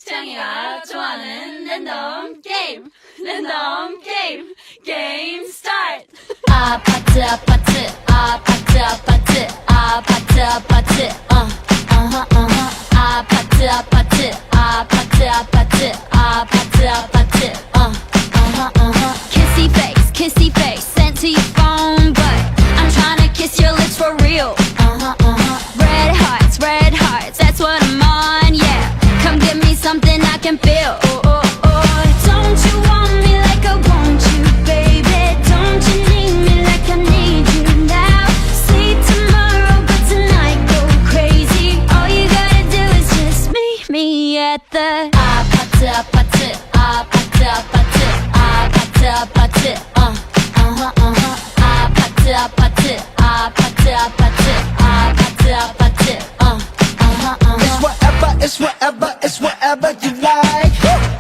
창이가 좋아하는 랜덤 게임 게임 스타트. 아파트 아파트 아파트 아파트 아파트 아파트 아파트 아파트 아파트 아파트 아파트 아파트 kissy face sent to your phone, but I'm trying to kiss your lips for real. Red hearts, that's what I'm on, yeah. Come give me something I can feel. Don't you want me like I want you, baby? Don't you need me like I need you now? Sleep tomorrow, but tonight go crazy. All you gotta do is just meet me at the 아파트 아파트 아파트 아파트 아파트 아파트 아파트 아파트 아파트 아파트 아파트 It's whatever you like.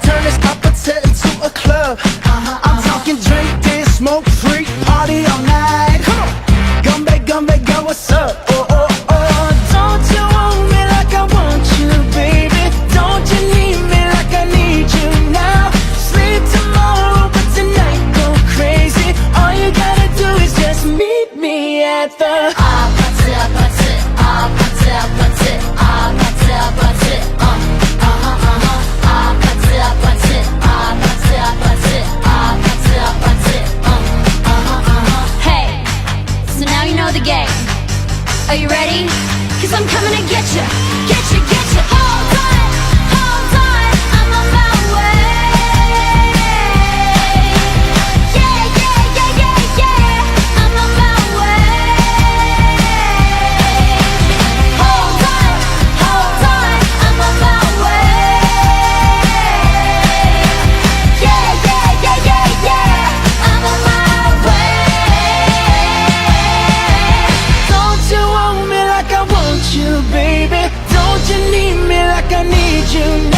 Turn this opposite into a club. I'm talking drink this, smoke free, party all night. Gumbe, girl, what's up? Don't you want me like I want you, baby? Don't you need me like I need you now? Sleep tomorrow, but tonight go crazy. All you gotta do is just meet me at the 아파트 아파트 아파트 아파트 아파트 아파트 아파트 아파트 아파트 아파트 아파트 Hey, so now you know the game. Are you ready? 'Cause I'm coming to get you, get you, get you. Hold on, I'm on my way. Yeah, I'm on my way. Hold on, I'm on my way. Yeah, I'm on my way. Don't you want me like I want you, baby? Don't you need me like I need you